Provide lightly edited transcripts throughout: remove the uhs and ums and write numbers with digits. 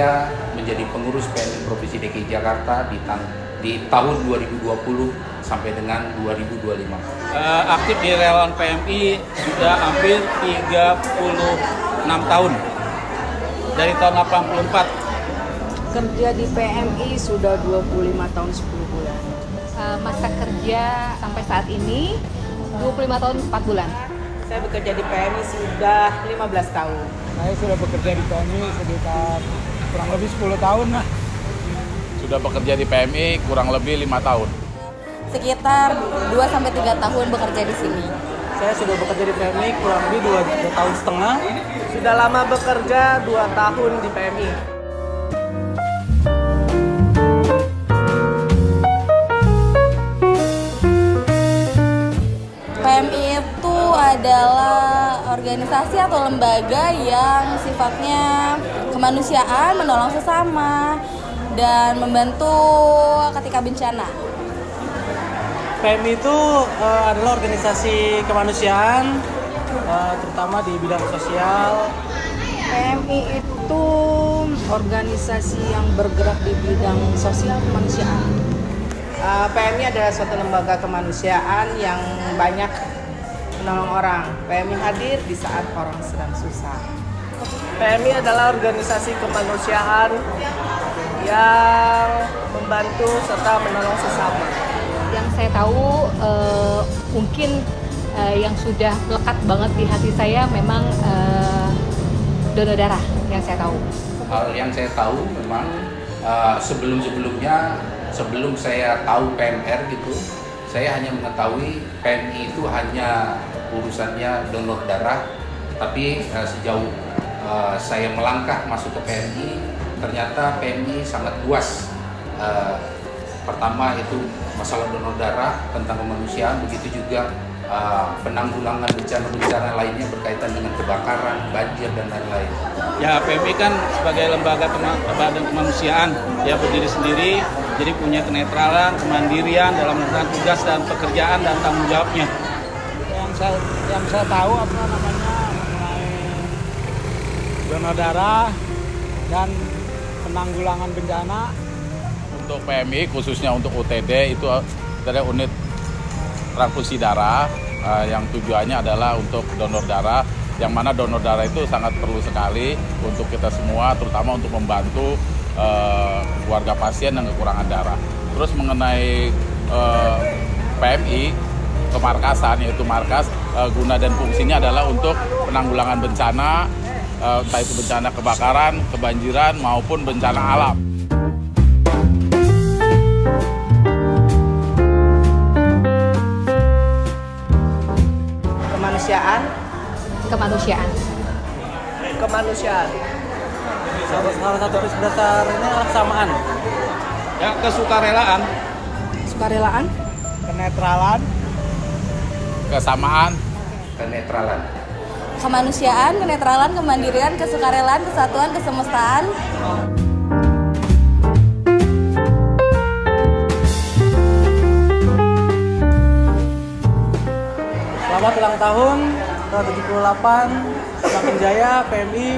saya menjadi pengurus PMI Provinsi DKI Jakarta di tahun 2020 sampai dengan 2025. Aktif di relawan PMI sudah hampir 36 tahun. Dari tahun 84. Kerja di PMI sudah 25 tahun 10 bulan. Masa kerja sampai saat ini 25 tahun 4 bulan. Saya bekerja di PMI sudah 15 tahun. Saya sudah bekerja di PMI sekitar kurang lebih 10 tahun lah. Sudah bekerja di PMI kurang lebih 5 tahun. Sekitar 2-3 tahun bekerja di sini. Saya sudah bekerja di PMI kurang lebih 2 tahun setengah. Sudah lama bekerja 2 tahun di PMI. PMI itu adalah organisasi atau lembaga yang sifatnya kemanusiaan, menolong sesama, dan membantu ketika bencana. PMI itu adalah organisasi kemanusiaan, terutama di bidang sosial. PMI itu organisasi yang bergerak di bidang sosial kemanusiaan. PMI adalah suatu lembaga kemanusiaan yang banyak menolong orang. PMI hadir di saat orang sedang susah. PMI adalah organisasi kemanusiaan yang membantu serta menolong sesama. Yang saya tahu mungkin yang sudah melekat banget di hati saya memang donor darah yang saya tahu. Hal yang saya tahu memang sebelum saya tahu PMR gitu, saya hanya mengetahui PMI itu hanya urusannya donor darah, tapi sejauh saya melangkah masuk ke PMI, ternyata PMI sangat luas. Pertama itu masalah donor darah, tentang kemanusiaan, begitu juga penanggulangan bencana-bencana lainnya berkaitan dengan kebakaran, banjir, dan lain-lain. Ya, PMI kan sebagai lembaga kemanusiaan, ya berdiri sendiri, jadi punya kenetralan, kemandirian dalam melaksanakan tugas dan pekerjaan dan tanggung jawabnya. Yang saya tahu mengenai donor darah dan penanggulangan bencana. Untuk PMI khususnya untuk UTD itu ada unit transfusi darah yang tujuannya adalah untuk donor darah, yang mana donor darah itu sangat perlu sekali untuk kita semua, terutama untuk membantu keluarga pasien yang kekurangan darah. Terus mengenai PMI kemarkasan, yaitu markas guna dan fungsinya adalah untuk penanggulangan bencana, entah itu bencana kebakaran, kebanjiran maupun bencana alam. Kemanusiaan. Salah satu garis besarnya adalah kesamaan. Ya, kesukarelaan. Sukarelaan. Kenetralan. Kesamaan. Kenetralan. Kemanusiaan, kenetralan, kemandirian, kesukarelaan, kesatuan, kesemestaan. Selamat ulang tahun ke-78, semakin jaya PMI.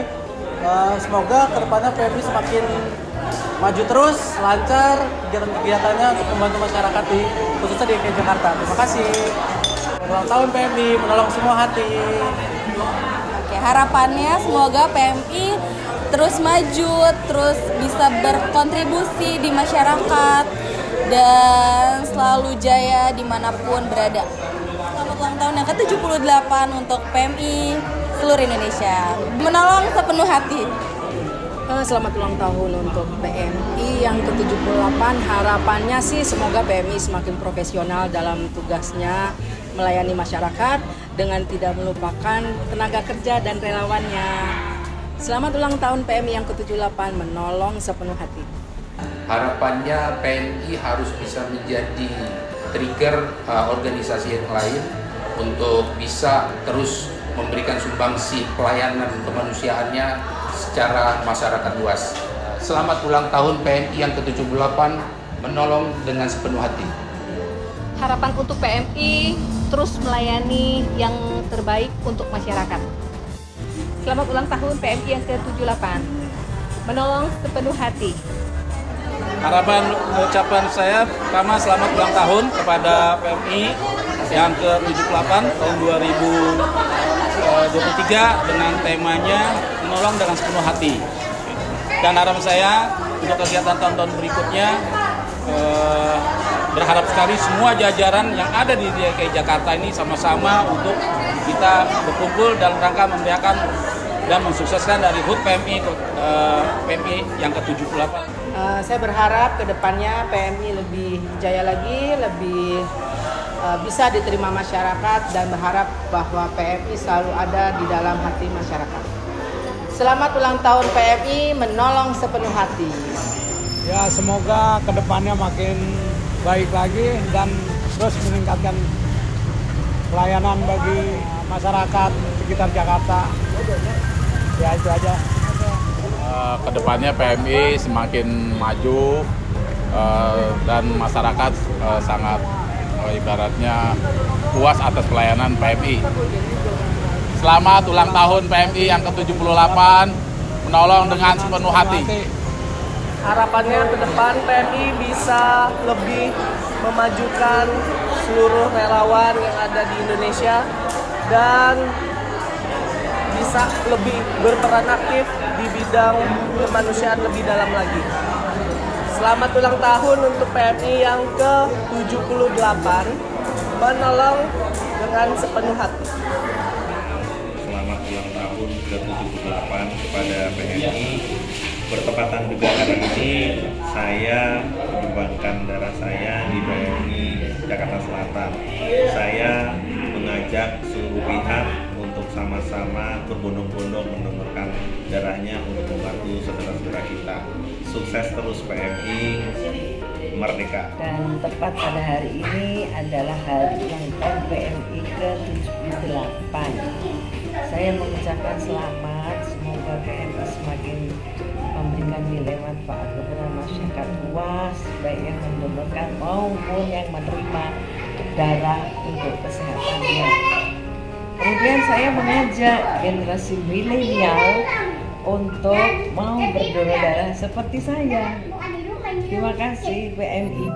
Semoga kedepannya PMI semakin maju terus, lancar kegiatan-kegiatannya untuk membantu masyarakat khususnya di DKI Jakarta. Terima kasih. Ulang tahun PMI, menolong semua hati. Oke, harapannya semoga PMI terus maju, terus bisa berkontribusi di masyarakat dan selalu jaya dimanapun berada. Selamat ulang tahun yang ke-78 untuk PMI seluruh Indonesia. Menolong sepenuh hati. Selamat ulang tahun untuk PMI yang ke-78. Harapannya sih semoga PMI semakin profesional dalam tugasnya melayani masyarakat dengan tidak melupakan tenaga kerja dan relawannya. Selamat ulang tahun PMI yang ke-78, menolong sepenuh hati. Harapannya PMI harus bisa menjadi trigger organisasi yang lain untuk bisa terus memberikan sumbangsi pelayanan kemanusiaannya secara masyarakat luas. Selamat ulang tahun PMI yang ke-78, menolong dengan sepenuh hati. Harapan untuk PMI terus melayani yang terbaik untuk masyarakat. Selamat ulang tahun PMI yang ke-78. menolong sepenuh hati. Harapan ucapan saya pertama selamat ulang tahun kepada PMI yang ke-78 tahun 2023 dengan temanya menolong dengan sepenuh hati. Dan harapan saya untuk kegiatan tahun-tahun berikutnya berharap sekali semua jajaran yang ada di DKI Jakarta ini sama-sama untuk kita berkumpul dalam rangka memeriahkan dan mensukseskan dari HUT PMI yang ke-78. Saya berharap ke depannya PMI lebih jaya lagi, lebih bisa diterima masyarakat, dan berharap bahwa PMI selalu ada di dalam hati masyarakat. Selamat ulang tahun PMI, menolong sepenuh hati. Ya, semoga kedepannya makin baik lagi dan terus meningkatkan pelayanan bagi masyarakat sekitar Jakarta. Ya, itu aja. Kedepannya PMI semakin maju dan masyarakat sangat ibaratnya puas atas pelayanan PMI. Selamat ulang tahun PMI yang ke-78, menolong dengan sepenuh hati. Harapannya ke depan PMI bisa lebih memajukan seluruh relawan yang ada di Indonesia dan bisa lebih berperan aktif di bidang kemanusiaan lebih dalam lagi. Selamat ulang tahun untuk PMI yang ke-78, menolong dengan sepenuh hati. Selamat ulang tahun ke-78 kepada PMI. Bertepatan juga hari ini saya menyumbangkan darah saya di PMI Jakarta Selatan. Saya mengajak seluruh pihak untuk sama-sama berbondong-bondong mendonorkan darahnya untuk membantu saudara-saudara kita. Sukses terus PMI, merdeka. Dan tepat pada hari ini adalah hari ulang tahun PMI ke-78. Saya mengucapkan selamat, semoga PMI semakin memberikan nilai manfaat kepada masyarakat luas, baik yang mendonorkan maupun yang menerima darah untuk kesehatannya. Kemudian saya mengajak generasi milenial untuk mau berdonor darah seperti saya. Terima kasih PMI.